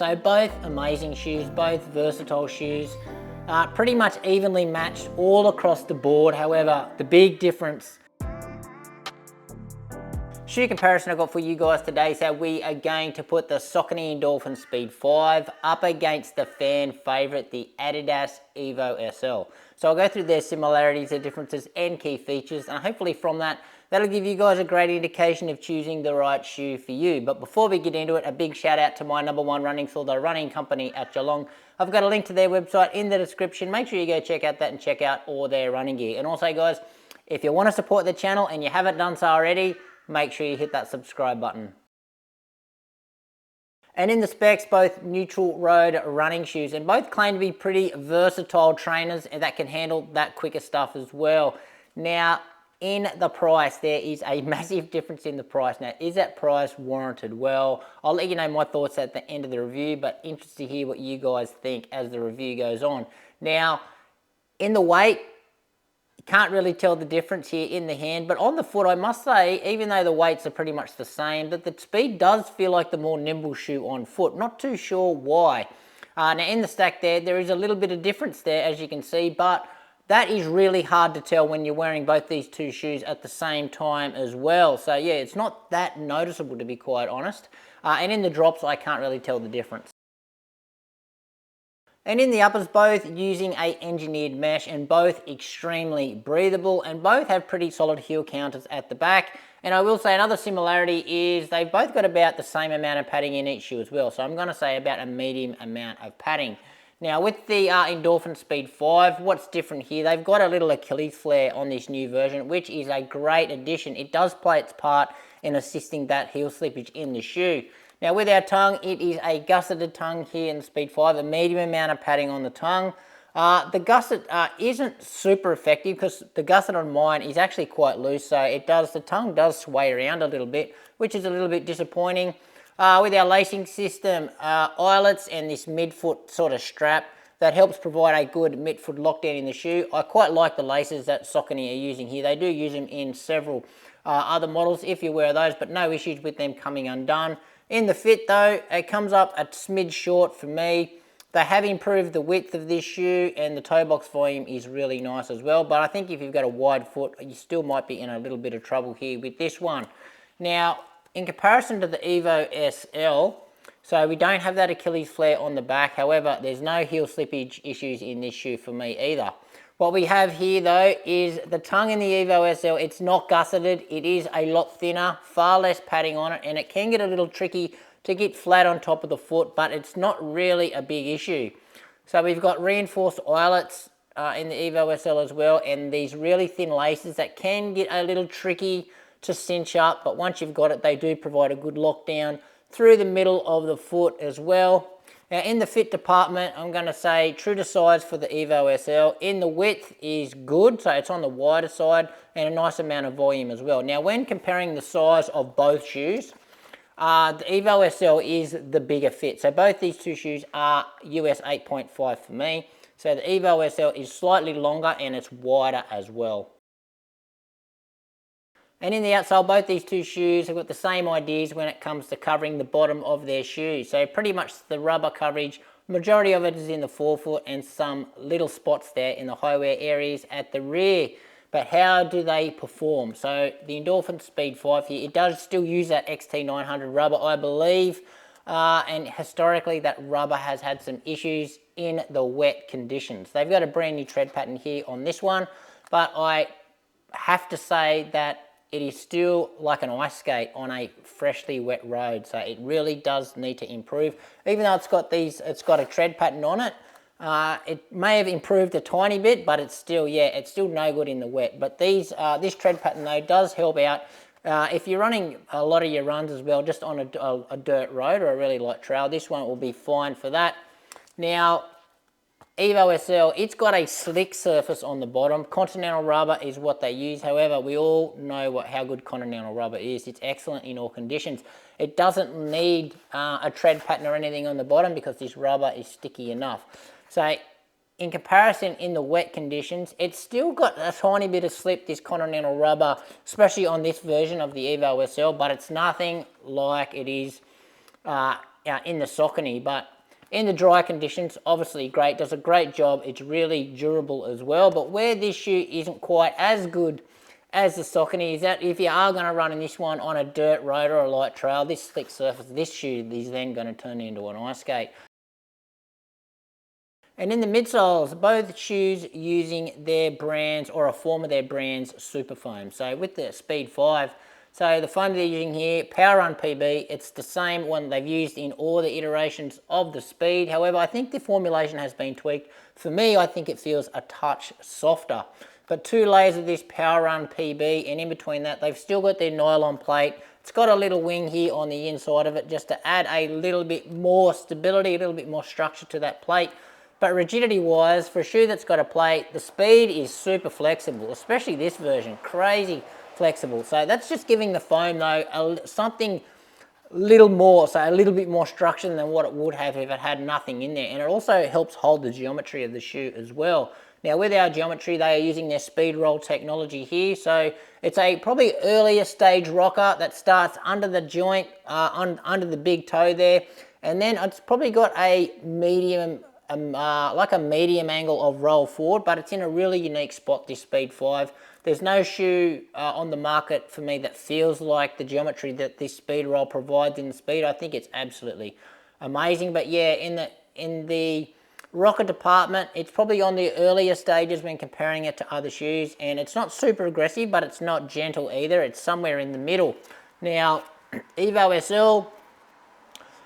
So both amazing shoes, both versatile shoes, pretty much evenly matched all across the board. However, the big difference shoe comparison I've got for you guys today, so we are going to put the Saucony Endorphin Speed 5 up against the fan favourite, the ADIDAS EVO SL. So I'll go through their similarities, their differences and key features, and hopefully from that, that'll give you guys a great indication of choosing the right shoe for you. But before we get into it, a big shout out to my #1 running store, the Running Company at Geelong. I've got a link to their website in the description. Make sure you go check out that and check out all their running gear. And also guys, if you want to support the channel and you haven't done so already, make sure you hit that subscribe button. And in the specs, both neutral road running shoes, and both claim to be pretty versatile trainers and that can handle that quicker stuff as well. Now, in the price, there is a massive difference in the price. Now, is that price warranted? Well, I'll let you know my thoughts at the end of the review, but interested to hear what you guys think as the review goes on. Now, in the weight, you can't really tell the difference here in the hand, but on the foot, I must say, even though the weights are pretty much the same, that the Speed does feel like the more nimble shoe on foot. Not too sure why. Now in the stack there is a little bit of difference there, as you can see, but that is really hard to tell when you're wearing both these two shoes at the same time as well. So yeah, it's not that noticeable, to be quite honest. And in the drops, I can't really tell the difference. And in the uppers, both using a engineered mesh and both extremely breathable, and both have pretty solid heel counters at the back. And I will say another similarity is they've both got about the same amount of padding in each shoe as well. So I'm going to say about a medium amount of padding. Now with the Endorphin Speed 5, what's different here? They've got a little Achilles flare on this new version, which is a great addition. It does play its part in assisting that heel slippage in the shoe. Now with our tongue, it is a gusseted tongue here in the Speed 5, a medium amount of padding on the tongue. The gusset isn't super effective because the gusset on mine is actually quite loose, so the tongue does sway around a little bit, which is a little bit disappointing. With our lacing system, eyelets and this midfoot sort of strap, that helps provide a good midfoot lockdown in the shoe. I quite like the laces that Saucony are using here. They do use them in several other models if you're aware of those, but no issues with them coming undone. In the fit though, it comes up a smidge short for me. They have improved the width of this shoe and the toe box volume is really nice as well. But I think if you've got a wide foot, you still might be in a little bit of trouble here with this one. Now, in comparison to the EVO SL, so we don't have that Achilles flare on the back. However, there's no heel slippage issues in this shoe for me either. What we have here though is the tongue in the EVO SL. It's not gusseted. It is a lot thinner, far less padding on it, and it can get a little tricky to get flat on top of the foot, but it's not really a big issue. So we've got reinforced eyelets in the EVO SL as well, and these really thin laces that can get a little tricky to cinch up, but once you've got it, they do provide a good lockdown through the middle of the foot as well. Now in the fit department, I'm going to say true to size for the EVO SL. In the width is good, so it's on the wider side, and a nice amount of volume as well. Now when comparing the size of both shoes, the EVO SL is the bigger fit. So both these two shoes are US 8.5 for me. So the EVO SL is slightly longer and it's wider as well. And in the outsole, both these two shoes have got the same ideas when it comes to covering the bottom of their shoe. So pretty much the rubber coverage, majority of it is in the forefoot and some little spots there in the high wear areas at the rear. But how do they perform? So the Endorphin Speed 5 here, it does still use that XT900 rubber, I believe. And historically, that rubber has had some issues in the wet conditions. They've got a brand new tread pattern here on this one, but I have to say that it is still like an ice skate on a freshly wet road. So it really does need to improve. Even though it's got a tread pattern on it, it may have improved a tiny bit, but it's still, yeah, it's still no good in the wet. But this tread pattern though does help out if you're running a lot of your runs as well, just on a dirt road or a really light trail. This one will be fine for that. Now, EVO SL, it's got a slick surface on the bottom. Continental rubber is what they use. However, we all know how good Continental rubber is. It's excellent in all conditions. It doesn't need a tread pattern or anything on the bottom because this rubber is sticky enough. So in comparison, in the wet conditions, it's still got a tiny bit of slip, this Continental rubber, especially on this version of the EVO SL, but it's nothing like it is in the Saucony, but in the dry conditions, obviously great, does a great job. It's really durable as well. But where this shoe isn't quite as good as the Saucony is that if you are going to run in this one on a dirt road or a light trail, this slick surface, this shoe is then going to turn into an ice skate. And in the midsoles, both shoes using their brands or a form of their brands super foam. So with the Speed 5, so the foam they're using here, Power Run PB, it's the same one they've used in all the iterations of the Speed. However, I think the formulation has been tweaked. For me, I think it feels a touch softer. But 2 layers of this Power Run PB, and in between that, they've still got their nylon plate. It's got a little wing here on the inside of it just to add a little bit more stability, a little bit more structure to that plate. But rigidity-wise, for a shoe that's got a plate, the Speed is super flexible, especially this version, crazy flexible. So that's just giving the foam, though, something little more, so a little bit more structure than what it would have if it had nothing in there. And it also helps hold the geometry of the shoe as well. Now with our geometry, they are using their speed roll technology here. So it's a probably earlier stage rocker that starts under the joint, under the big toe there. And then it's probably got a medium, like a medium angle of roll forward, but it's in a really unique spot, this Speed 5. There's no shoe on the market for me that feels like the geometry that this speed roll provides in the Speed. I think it's absolutely amazing. But yeah, in the rocker department, it's probably on the earlier stages when comparing it to other shoes, and it's not super aggressive, but it's not gentle either. It's somewhere in the middle. Now, EVO SL,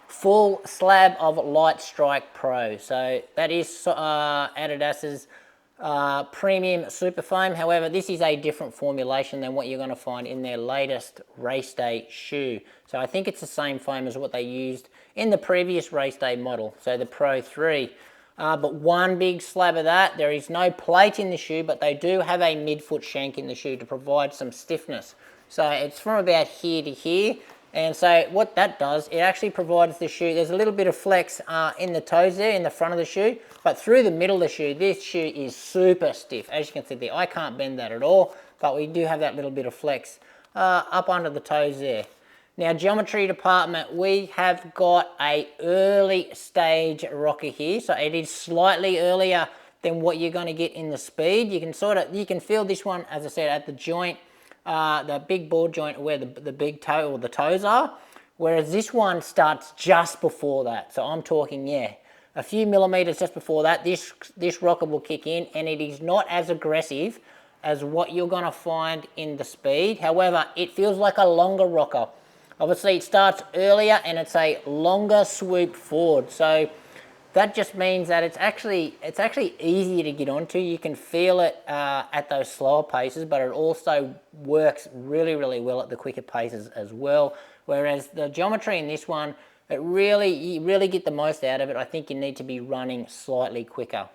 full slab of Light Strike Pro. So that is Adidas's premium super foam. However, this is a different formulation than what you're going to find in their latest race day shoe. So I think it's the same foam as what they used in the previous race day model, so the Pro 3. But one big slab of that. There is no plate in the shoe, but they do have a midfoot shank in the shoe to provide some stiffness. So it's from about here to here. And so what that does, it actually provides the shoe, there's a little bit of flex in the toes there, in the front of the shoe, but through the middle of the shoe, this shoe is super stiff. As you can see there, I can't bend that at all, but we do have that little bit of flex up under the toes there. Now, geometry department, we have got a early stage rocker here, so it is slightly earlier than what you're going to get in the Speed. You can feel this one, as I said, at the joint, the big ball joint where the big toe or the toes are, whereas this one starts just before that. So I'm talking, yeah, a few millimeters just before that. This rocker will kick in, and it is not as aggressive as what you're going to find in the Speed. However, it feels like a longer rocker. Obviously, it starts earlier and it's a longer swoop forward. So that just means that it's actually easier to get onto. You can feel it at those slower paces, but it also works really, really well at the quicker paces as well. Whereas the geometry in this one, you really get the most out of it. I think you need to be running slightly quicker.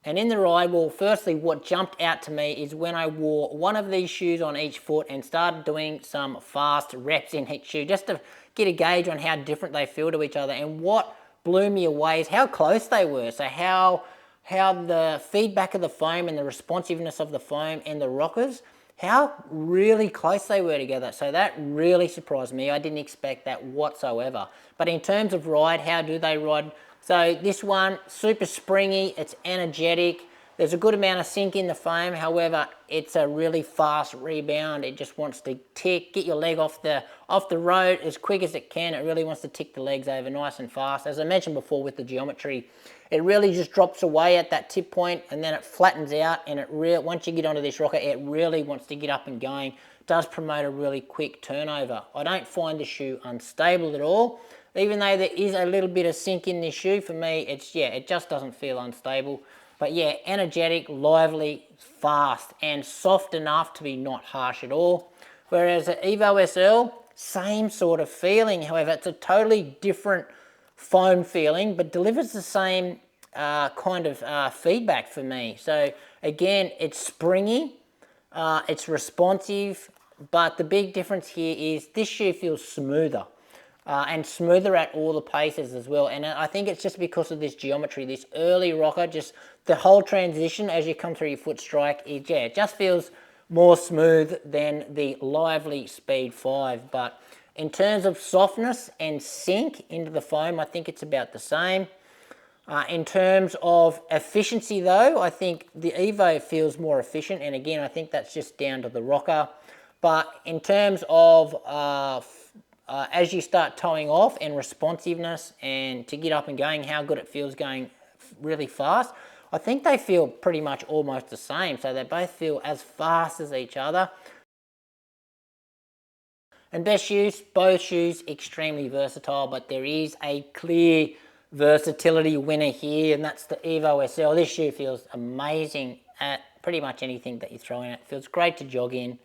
And in the ride, well, firstly, what jumped out to me is when I wore one of these shoes on each foot and started doing some fast reps in each shoe, just to get a gauge on how different they feel to each other. And what blew me away is how close they were. So how the feedback of the foam and the responsiveness of the foam and the rockers, how really close they were together. So that really surprised me. I didn't expect that whatsoever. But in terms of ride, how do they ride? So this one, super springy, it's energetic. There's a good amount of sink in the foam. However, it's a really fast rebound. It just wants to tick, get your leg off the road as quick as it can. It really wants to tick the legs over nice and fast. As I mentioned before with the geometry, it really just drops away at that tip point and then it flattens out, and once you get onto this rocker, it really wants to get up and going. It does promote a really quick turnover. I don't find the shoe unstable at all. Even though there is a little bit of sink in this shoe, for me, it just doesn't feel unstable. But yeah, energetic, lively, fast, and soft enough to be not harsh at all. Whereas the EVO SL, same sort of feeling. However, it's a totally different foam feeling, but delivers the same kind of feedback for me. So again, it's springy, it's responsive, but the big difference here is this shoe feels smoother. And smoother at all the paces as well. And I think it's just because of this geometry, this early rocker, just the whole transition as you come through your foot strike, it just feels more smooth than the lively Speed 5. But In terms of softness and sink into the foam, I think it's about the same. In terms of efficiency though, I think the EVO feels more efficient, and again, I think that's just down to the rocker. But in terms of as you start towing off and responsiveness and to get up and going, how good it feels going really fast, I think they feel pretty much almost the same. So they both feel as fast as each other. And best shoes, both shoes extremely versatile, but there is a clear versatility winner here, and that's the EVO SL. This shoe feels amazing at pretty much anything that you throw in it. It feels great to jog in.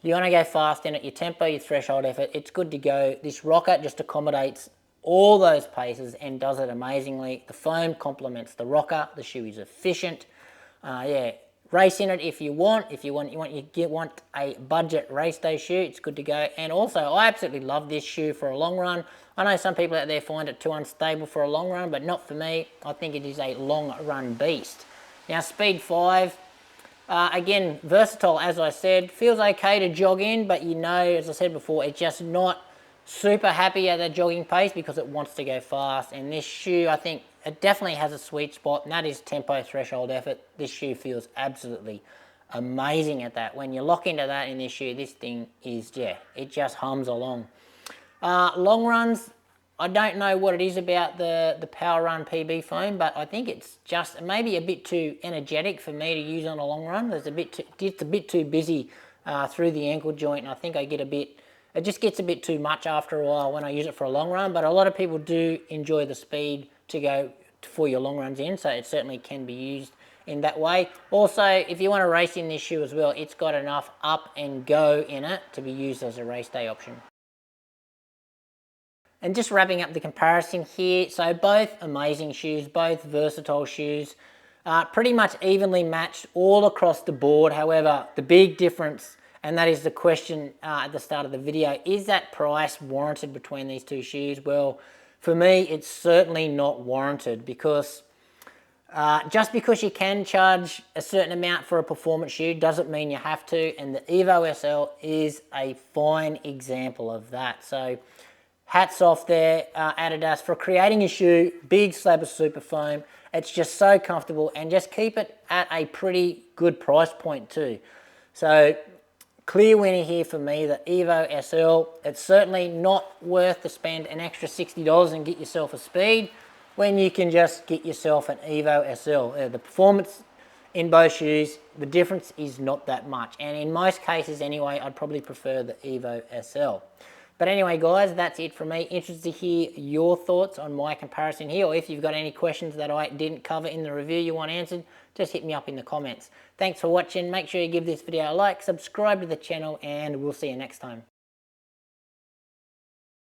You want to go fast in it, your tempo, your threshold effort, it's good to go. This rocker just accommodates all those paces and does it amazingly. The foam complements the rocker. The shoe is efficient. Yeah, race in it if you want. If you want a budget race day shoe, it's good to go. And also, I absolutely love this shoe for a long run. I know some people out there find it too unstable for a long run, but not for me. I think it is a long run beast. Now, Speed 5. Again, versatile, as I said, feels okay to jog in, but you know, as I said before, it's just not super happy at that jogging pace because it wants to go fast. And this shoe, I think, it definitely has a sweet spot, and that is tempo, threshold, effort. This shoe feels absolutely amazing at that. When you lock into that in this shoe, this thing is, yeah, it just hums along. Long runs, I don't know what it is about the Power Run PB foam, but I think it's just maybe a bit too energetic for me to use on a long run. It's a bit too busy through the ankle joint, and I think I get it just gets a bit too much after a while when I use it for a long run, but a lot of people do enjoy the speed to go for your long runs in, so it certainly can be used in that way. Also, if you want to race in this shoe as well, it's got enough up and go in it to be used as a race day option. And just wrapping up the comparison here, so both amazing shoes, both versatile shoes, pretty much evenly matched all across the board. However, the big difference, and that is the question at the start of the video, is that price warranted between these two shoes? Well, for me, it's certainly not warranted, because just because you can charge a certain amount for a performance shoe doesn't mean you have to, and the EVO SL is a fine example of that. So hats off there, Adidas, for creating a shoe, big slab of super foam. It's just so comfortable, and just keep it at a pretty good price point too. So clear winner here for me, the EVO SL. It's certainly not worth to spend an extra $60 and get yourself a Speed when you can just get yourself an EVO SL. The performance in both shoes, the difference is not that much. And in most cases anyway, I'd probably prefer the EVO SL. But anyway, guys, that's it from me. Interested to hear your thoughts on my comparison here, or if you've got any questions that I didn't cover in the review you want answered, just hit me up in the comments. Thanks for watching. Make sure you give this video a like, subscribe to the channel, and we'll see you next time.